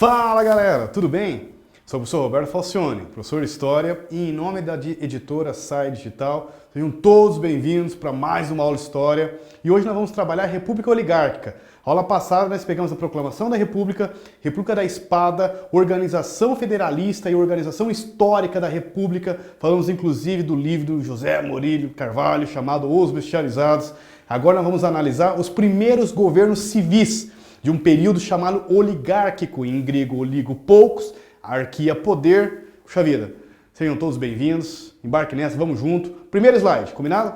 Fala galera, tudo bem? Sou o professor Roberto Falcione, professor de História, e em nome da editora Sai Digital, sejam todos bem-vindos para mais uma aula de História. E hoje nós vamos trabalhar a República Oligárquica. A aula passada nós pegamos a Proclamação da República, República da Espada, Organização Federalista e Organização Histórica da República. Falamos inclusive do livro do José Morílio Carvalho, chamado Os Bestializados. Agora nós vamos analisar os primeiros governos civis de um período chamado oligárquico, em grego oligo poucos, arquia poder. Puxa vida, sejam todos bem-vindos, embarque nessa, vamos junto. Primeiro slide, combinado?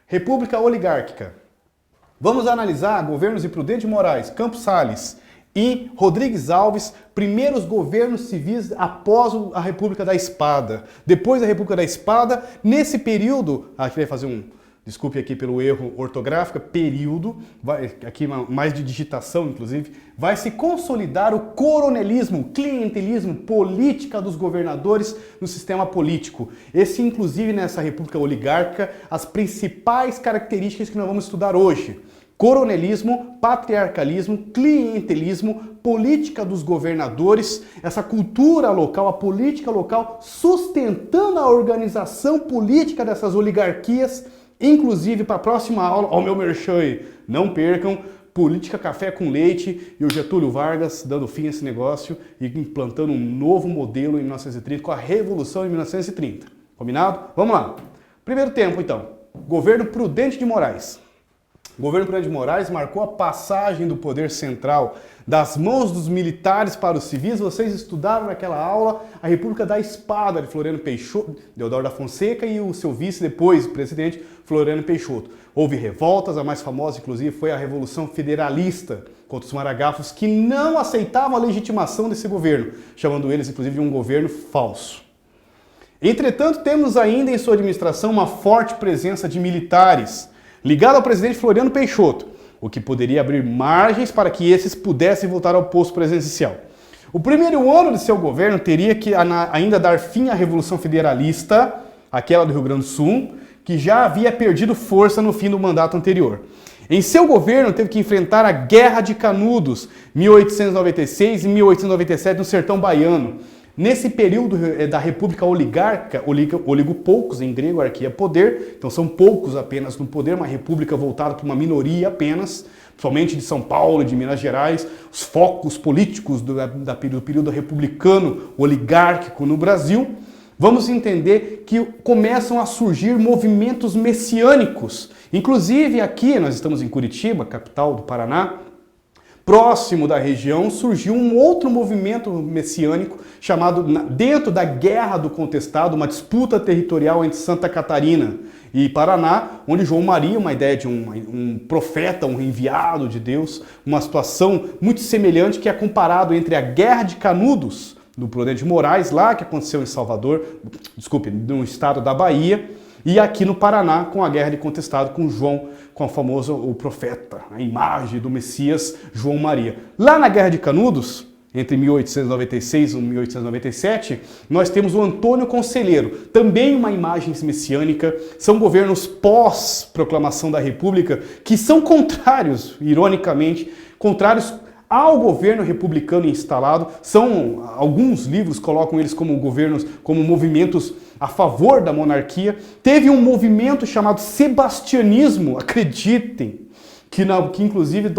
República Oligárquica. Vamos analisar governos de Prudente de Moraes, Campos Salles e Rodrigues Alves, primeiros governos civis após a República da Espada. Depois da República da Espada, nesse período, aqui vai fazer desculpe aqui pelo erro ortográfico, período, aqui mais de digitação inclusive, vai se consolidar o coronelismo, clientelismo, política dos governadores no sistema político. Esse inclusive nessa república oligárquica, as principais características que nós vamos estudar hoje. Coronelismo, patriarcalismo, clientelismo, política dos governadores, essa cultura local, a política local, sustentando a organização política dessas oligarquias. Inclusive, para a próxima aula, ao meu merchan aí, não percam, Política Café com Leite e o Getúlio Vargas dando fim a esse negócio e implantando um novo modelo em 1930 com a Revolução em 1930. Combinado? Vamos lá. Primeiro tempo, então. Governo Prudente de Moraes. O governo Prudente de Moraes marcou a passagem do poder central das mãos dos militares para os civis. Vocês estudaram naquela aula a República da Espada de Floriano Peixoto, Deodoro da Fonseca e o seu vice depois, presidente Floriano Peixoto. Houve revoltas, a mais famosa inclusive foi a Revolução Federalista contra os maragafos que não aceitavam a legitimação desse governo, chamando eles inclusive de um governo falso. Entretanto, temos ainda em sua administração uma forte presença de militares, ligado ao presidente Floriano Peixoto, o que poderia abrir margens para que esses pudessem voltar ao posto presidencial. O primeiro ano de seu governo teria que ainda dar fim à Revolução Federalista, aquela do Rio Grande do Sul, que já havia perdido força no fim do mandato anterior. Em seu governo teve que enfrentar a Guerra de Canudos, 1896 e 1897, no sertão baiano. Nesse período da República Oligárquica, oligo poucos em grego, arquia poder, então são poucos apenas no poder, uma república voltada para uma minoria apenas, somente de São Paulo e de Minas Gerais, os focos políticos do período republicano oligárquico no Brasil. Vamos entender que começam a surgir movimentos messiânicos. Inclusive aqui, nós estamos em Curitiba, capital do Paraná, próximo da região, surgiu um outro movimento messiânico chamado, dentro da Guerra do Contestado, uma disputa territorial entre Santa Catarina e Paraná, onde João Maria, uma ideia de um profeta, um enviado de Deus, uma situação muito semelhante que é comparado entre a Guerra de Canudos, do Prudente de Moraes, lá que aconteceu em Salvador, no estado da Bahia, e aqui no Paraná, com a Guerra de Contestado, com o famoso profeta, a imagem do Messias João Maria. Lá na Guerra de Canudos, entre 1896 e 1897, nós temos o Antônio Conselheiro, também uma imagem messiânica. São governos pós-proclamação da República que são contrários, ironicamente, contrários ao governo republicano instalado. Alguns livros colocam eles como governos, como movimentos a favor da monarquia. Teve um movimento chamado sebastianismo, acreditem, que inclusive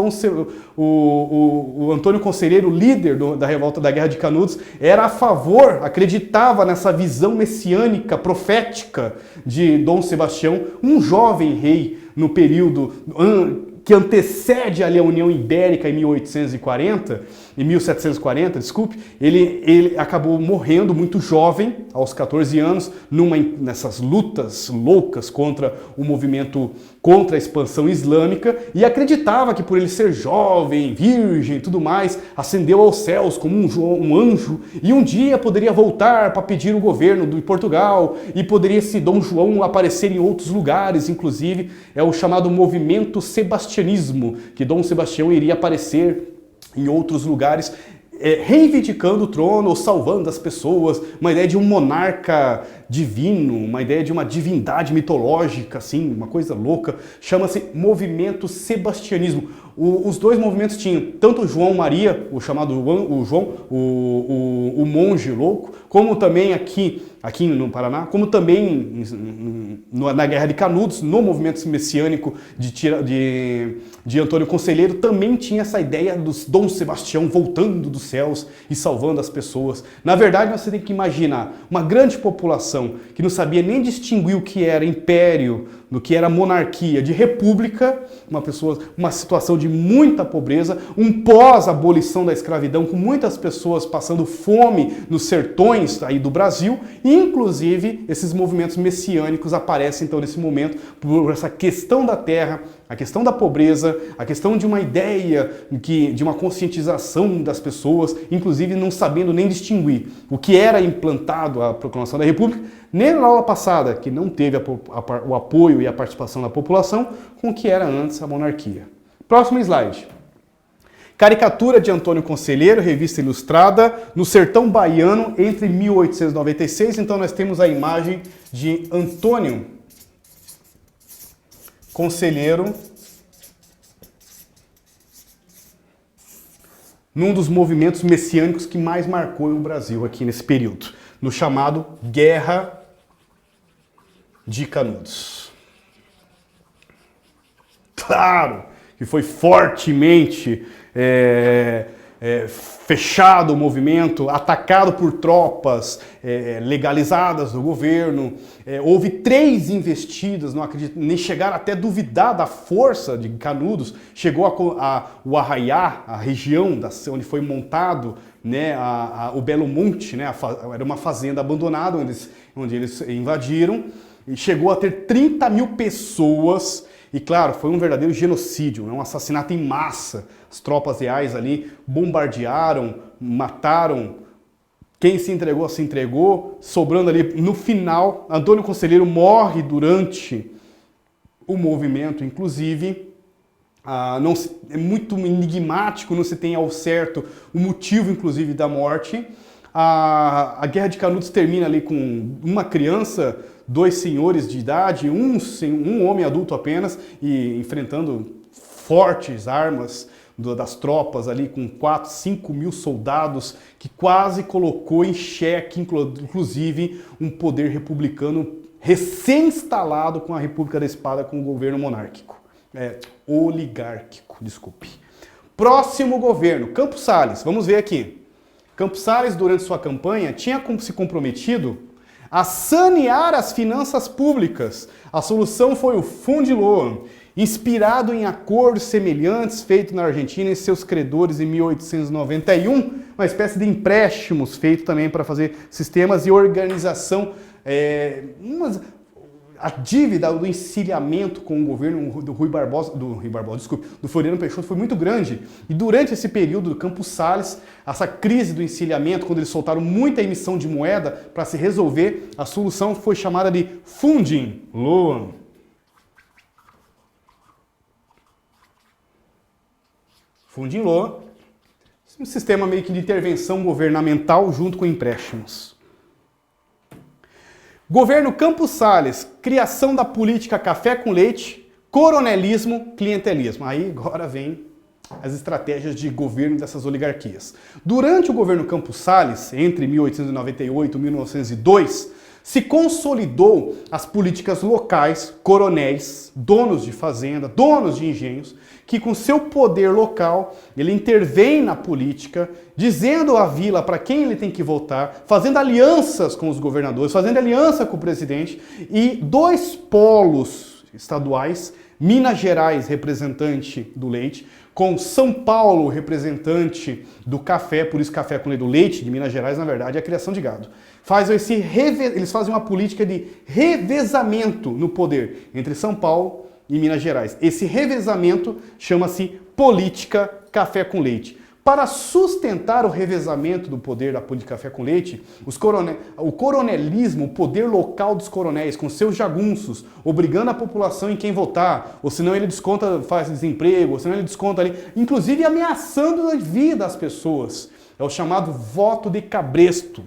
o Antônio Conselheiro, líder da revolta da Guerra de Canudos, era a favor, acreditava nessa visão messiânica, profética de Dom Sebastião, um jovem rei no período que antecede ali a União Ibérica em 1740, desculpe, ele acabou morrendo muito jovem, aos 14 anos, nessas lutas loucas contra o movimento, contra a expansão islâmica, e acreditava que por ele ser jovem, virgem e tudo mais, ascendeu aos céus como um anjo, e um dia poderia voltar para pedir o governo de Portugal, e poderia esse Dom João aparecer em outros lugares, inclusive é o chamado movimento sebastianismo, que Dom Sebastião iria aparecer em outros lugares, reivindicando o trono ou salvando as pessoas, uma ideia de um monarca divino, uma ideia de uma divindade mitológica, assim, uma coisa louca, chama-se movimento sebastianismo. os dois movimentos tinham, tanto o João Maria, o chamado o João, o monge louco, como também aqui no Paraná, como também na Guerra de Canudos, no movimento messiânico de Antônio Conselheiro, também tinha essa ideia dos Dom Sebastião voltando dos céus e salvando as pessoas. Na verdade, você tem que imaginar uma grande população que não sabia nem distinguir o que era império, do que era monarquia, de república, uma situação de muita pobreza, um pós-abolição da escravidão, com muitas pessoas passando fome nos sertões aí do Brasil, e inclusive esses movimentos messiânicos aparecem então nesse momento por essa questão da terra, a questão da pobreza, a questão de uma ideia, de uma conscientização das pessoas, inclusive não sabendo nem distinguir o que era implantado a proclamação da República, nem na aula passada, que não teve o apoio e a participação da população, com o que era antes a monarquia. Próximo slide. Caricatura de Antônio Conselheiro, revista ilustrada, no sertão baiano, entre 1896. Então nós temos a imagem de Antônio Conselheiro, num dos movimentos messiânicos que mais marcou o Brasil aqui nesse período, no chamado Guerra de Canudos. Claro que foi fortemente fechado o movimento, atacado por tropas legalizadas do governo. Houve 3 investidas, não acredito, nem chegaram até a duvidar da força de Canudos. Chegou o Arraiá, a região onde foi montado, né, o Belo Monte, né, era uma fazenda abandonada onde eles invadiram, e chegou a ter 30 mil pessoas. E claro, foi um verdadeiro genocídio, um assassinato em massa. As tropas reais ali bombardearam, mataram. Quem se entregou, sobrando ali. No final, Antônio Conselheiro morre durante o movimento, inclusive. É muito enigmático, não se tem ao certo o motivo, inclusive, da morte. A Guerra de Canudos termina ali com uma criança, 2 senhores de idade, um homem adulto apenas, e enfrentando fortes armas das tropas ali, com 4, 5 mil soldados, que quase colocou em xeque, inclusive, um poder republicano recém-instalado com a República da Espada, com o governo monárquico. Oligárquico, desculpe. Próximo governo, Campos Salles, vamos ver aqui. Campos Salles, durante sua campanha, tinha se comprometido a sanear as finanças públicas. A solução foi o Fundo de Loan, inspirado em acordos semelhantes feitos na Argentina e seus credores em 1891, uma espécie de empréstimos feitos também para fazer sistemas e organização, a dívida do encilhamento com o governo do Floriano Peixoto foi muito grande. E durante esse período do Campos Salles, essa crise do encilhamento, quando eles soltaram muita emissão de moeda para se resolver, a solução foi chamada de Funding Loan. Funding Loan, um sistema meio que de intervenção governamental junto com empréstimos. Governo Campos Salles, criação da política café com leite, coronelismo, clientelismo. Aí agora vem as estratégias de governo dessas oligarquias. Durante o governo Campos Salles, entre 1898 e 1902, se consolidou as políticas locais, coronéis, donos de fazenda, donos de engenhos, que com seu poder local, ele intervém na política, dizendo à vila para quem ele tem que votar, fazendo alianças com os governadores, fazendo aliança com o presidente, e 2 polos estaduais, Minas Gerais, representante do leite, com São Paulo, representante do café, por isso café com leite de Minas Gerais, na verdade, é a criação de gado. Eles fazem uma política de revezamento no poder entre São Paulo e Minas Gerais. Esse revezamento chama-se política café com leite. Para sustentar o revezamento do poder da política café com leite, o coronelismo, o poder local dos coronéis, com seus jagunços, obrigando a população em quem votar, ou senão ele desconta, faz desemprego, ou senão ele desconta ali, inclusive ameaçando a vida das pessoas. É o chamado voto de cabresto.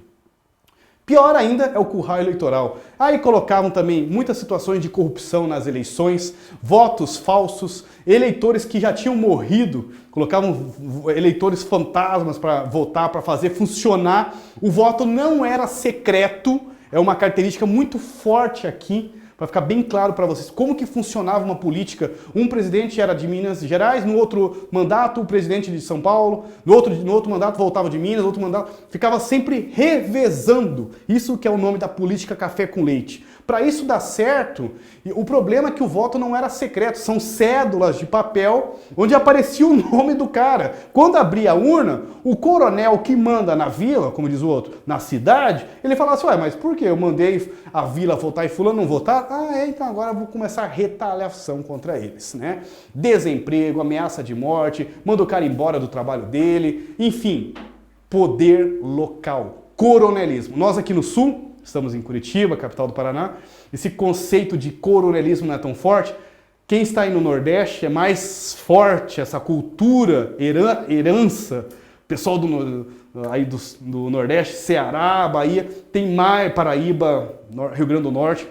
Pior ainda é o curral eleitoral. Aí colocavam também muitas situações de corrupção nas eleições, votos falsos, eleitores que já tinham morrido, colocavam eleitores fantasmas para votar, para fazer funcionar. O voto não era secreto, é uma característica muito forte aqui, para ficar bem claro para vocês como que funcionava uma política. Um presidente era de Minas Gerais, no outro mandato o presidente de São Paulo, no outro mandato voltava de Minas, no outro mandato ficava sempre revezando. Isso que é o nome da política café com leite. Para isso dar certo, o problema é que o voto não era secreto, são cédulas de papel onde aparecia o nome do cara. Quando abria a urna, o coronel que manda na vila, como diz o outro, na cidade, ele falava assim, ué, mas por que eu mandei a vila votar e fulano não votar? Ah, então agora eu vou começar a retaliação contra eles, né? Desemprego, ameaça de morte, manda o cara embora do trabalho dele, enfim, poder local, coronelismo. Nós aqui no Sul, estamos em Curitiba, capital do Paraná, esse conceito de coronelismo não é tão forte. Quem está aí no Nordeste é mais forte, essa cultura, herança, pessoal do Nordeste, Ceará, Bahia, tem mais, Paraíba, Rio Grande do Norte,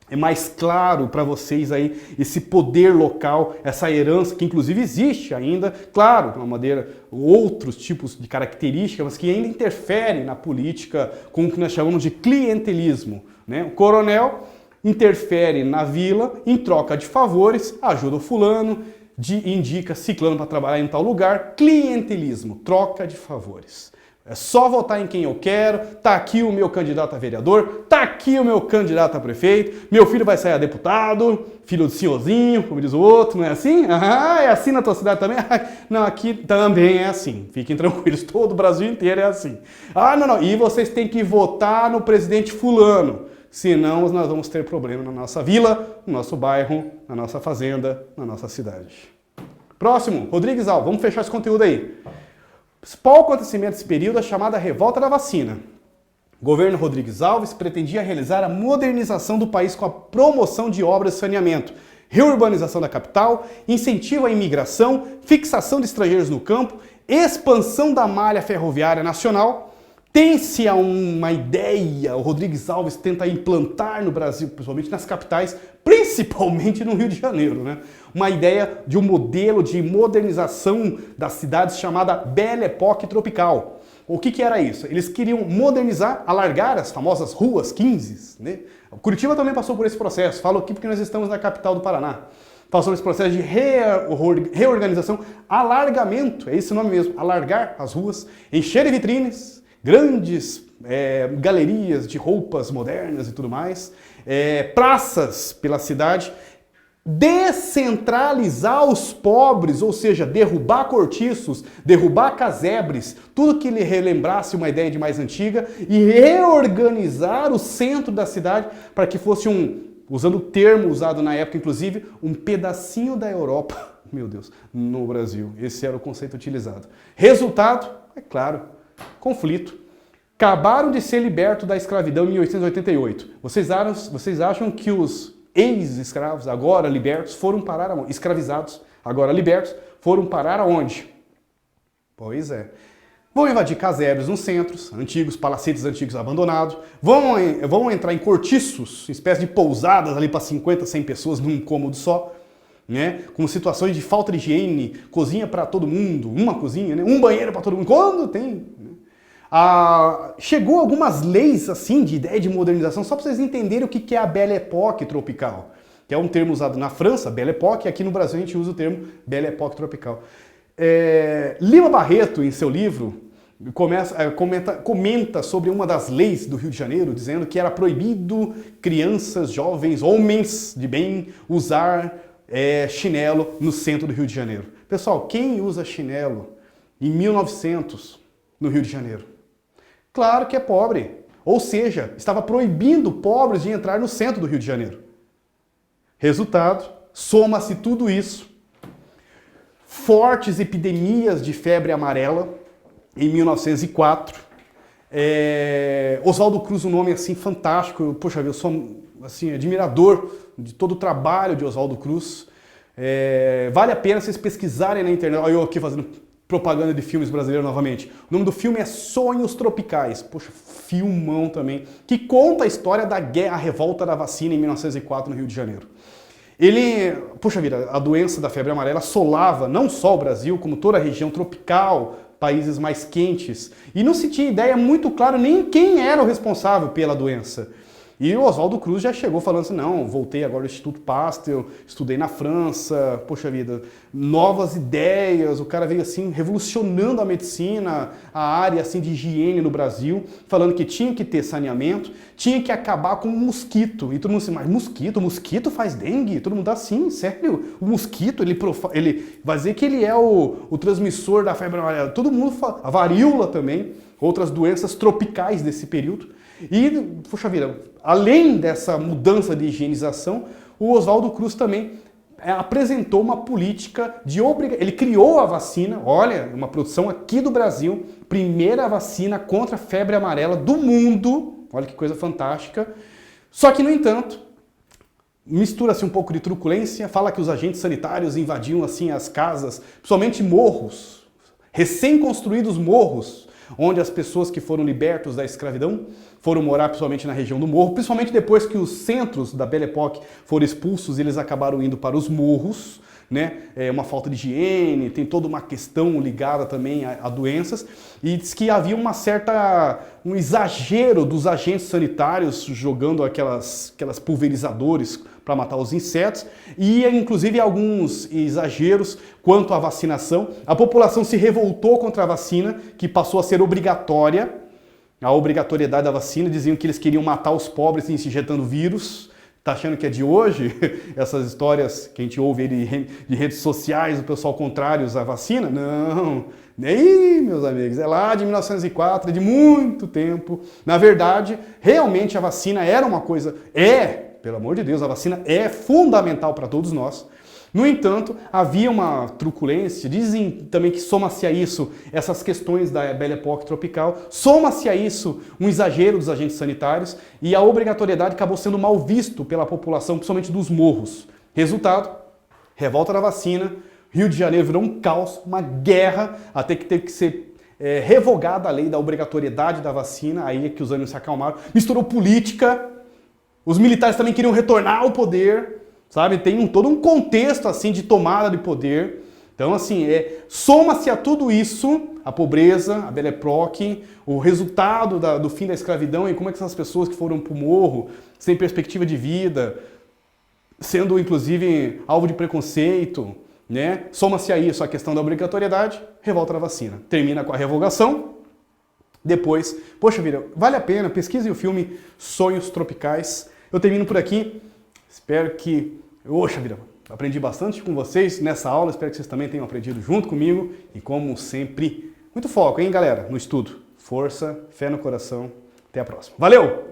é mais claro para vocês aí esse poder local, essa herança que inclusive existe ainda, claro, de uma maneira, outros tipos de características, mas que ainda interferem na política com o que nós chamamos de clientelismo, né? O coronel interfere na vila em troca de favores, ajuda o fulano, indica ciclano para trabalhar em tal lugar, clientelismo, troca de favores. É só votar em quem eu quero, tá aqui o meu candidato a vereador, tá aqui o meu candidato a prefeito, meu filho vai sair a deputado, filho do senhorzinho, como diz o outro, não é assim? Ah, é assim na tua cidade também? Não, aqui também é assim, fiquem tranquilos, todo o Brasil inteiro é assim. Ah, não, e vocês têm que votar no presidente fulano, senão nós vamos ter problema na nossa vila, no nosso bairro, na nossa fazenda, na nossa cidade. Próximo, Rodrigues Alves, vamos fechar esse conteúdo aí. O principal acontecimento desse período é a chamada Revolta da Vacina. O governo Rodrigues Alves pretendia realizar a modernização do país com a promoção de obras de saneamento, reurbanização da capital, incentivo à imigração, fixação de estrangeiros no campo, expansão da malha ferroviária nacional. Tem-se uma ideia, o Rodrigues Alves tenta implantar no Brasil, principalmente nas capitais, principalmente no Rio de Janeiro, né? Uma ideia de um modelo de modernização das cidades chamada Belle Époque Tropical. O que era isso? Eles queriam modernizar, alargar as famosas ruas 15, né? Curitiba também passou por esse processo, falo aqui porque nós estamos na capital do Paraná. Passou esse processo de reorganização, alargamento, é esse o nome mesmo, alargar as ruas, encher de vitrines, grandes galerias de roupas modernas e tudo mais, praças pela cidade, descentralizar os pobres, ou seja, derrubar cortiços, derrubar casebres, tudo que lhe relembrasse uma ideia de mais antiga e reorganizar o centro da cidade para que fosse usando o termo usado na época, inclusive, um pedacinho da Europa, meu Deus, no Brasil. Esse era o conceito utilizado. Resultado, é claro, conflito. Acabaram de ser libertos da escravidão em 1888. Vocês acham que os ex-escravos, agora libertos, foram parar aonde? Escravizados, agora libertos, foram parar aonde? Pois é. Vão invadir casebres nos centros, palacetes antigos abandonados, vão entrar em cortiços, espécie de pousadas ali para 50, 100 pessoas num cômodo só, né? Com situações de falta de higiene, cozinha para todo mundo, uma cozinha, né? Um banheiro para todo mundo, quando tem... chegou algumas leis assim de ideia de modernização, só para vocês entenderem o que é a Belle Époque tropical, que é um termo usado na França, Belle Époque, e aqui no Brasil a gente usa o termo Belle Époque tropical. Lima Barreto, em seu livro, comenta sobre uma das leis do Rio de Janeiro, dizendo que era proibido crianças, jovens, homens de bem usar chinelo no centro do Rio de Janeiro. Pessoal, quem usa chinelo em 1900 no Rio de Janeiro? Claro que é pobre. Ou seja, estava proibindo pobres de entrar no centro do Rio de Janeiro. Resultado, soma-se tudo isso. Fortes epidemias de febre amarela em 1904. Oswaldo Cruz, um nome assim fantástico. Poxa, eu sou assim, admirador de todo o trabalho de Oswaldo Cruz. Vale a pena vocês pesquisarem na internet. Olha eu aqui fazendo propaganda de filmes brasileiros novamente. O nome do filme é Sonhos Tropicais. Poxa, filmão também, que conta a história da guerra, a revolta da vacina em 1904 no Rio de Janeiro. Poxa vida, a doença da febre amarela assolava não só o Brasil, como toda a região tropical, países mais quentes. E não se tinha ideia muito clara nem quem era o responsável pela doença. E o Oswaldo Cruz já chegou falando assim, não, voltei agora ao Instituto Pasteur, estudei na França, poxa vida, novas ideias, o cara veio assim revolucionando a medicina, a área assim de higiene no Brasil, falando que tinha que ter saneamento, tinha que acabar com o mosquito. E todo mundo assim, mas mosquito faz dengue? Todo mundo tá assim, sério? O mosquito, ele vai dizer que ele é o transmissor da febre amarela. Todo mundo fala, a varíola também, outras doenças tropicais desse período. E, poxa vida, além dessa mudança de higienização, o Oswaldo Cruz também apresentou uma política de obrigação. Ele criou a vacina, olha, uma produção aqui do Brasil, primeira vacina contra a febre amarela do mundo, olha que coisa fantástica. Só que, no entanto, mistura-se um pouco de truculência, fala que os agentes sanitários invadiam assim as casas, principalmente morros, recém-construídos morros, onde as pessoas que foram libertos da escravidão foram morar principalmente na região do morro, principalmente depois que os centros da Belle Époque foram expulsos, eles acabaram indo para os morros, né? Uma falta de higiene, tem toda uma questão ligada também a doenças, e diz que havia um exagero dos agentes sanitários jogando aquelas pulverizadores para matar os insetos, e inclusive alguns exageros quanto à vacinação. A população se revoltou contra a vacina, que passou a ser obrigatória, a obrigatoriedade da vacina, diziam que eles queriam matar os pobres se injetando vírus. Tá achando que é de hoje? Essas histórias que a gente ouve aí de redes sociais, o pessoal contrários à vacina? Não, nem, meus amigos, é lá de 1904, é de muito tempo. Na verdade, realmente a vacina era uma coisa, pelo amor de Deus, a vacina é fundamental para todos nós. No entanto, havia uma truculência, dizem também que soma-se a isso essas questões da Belle Époque tropical, soma-se a isso um exagero dos agentes sanitários e a obrigatoriedade acabou sendo mal visto pela população, principalmente dos morros. Resultado, revolta da vacina, Rio de Janeiro virou um caos, uma guerra, até que teve que ser revogada a lei da obrigatoriedade da vacina, aí é que os ânimos se acalmaram, misturou política, os militares também queriam retornar ao poder, sabe? Tem todo um contexto assim de tomada de poder. Então, assim, soma-se a tudo isso, a pobreza, a Belle Époque, o resultado do fim da escravidão e como é que essas pessoas que foram para o morro, sem perspectiva de vida, sendo inclusive alvo de preconceito, né? Soma-se a isso a questão da obrigatoriedade, revolta da vacina. Termina com a revogação. Depois, poxa vida, vale a pena, pesquisem o filme Sonhos Tropicais. Eu termino por aqui. Espero que, poxa vida, aprendi bastante com vocês nessa aula, espero que vocês também tenham aprendido junto comigo e como sempre, muito foco, hein, galera, no estudo. Força, fé no coração, até a próxima. Valeu!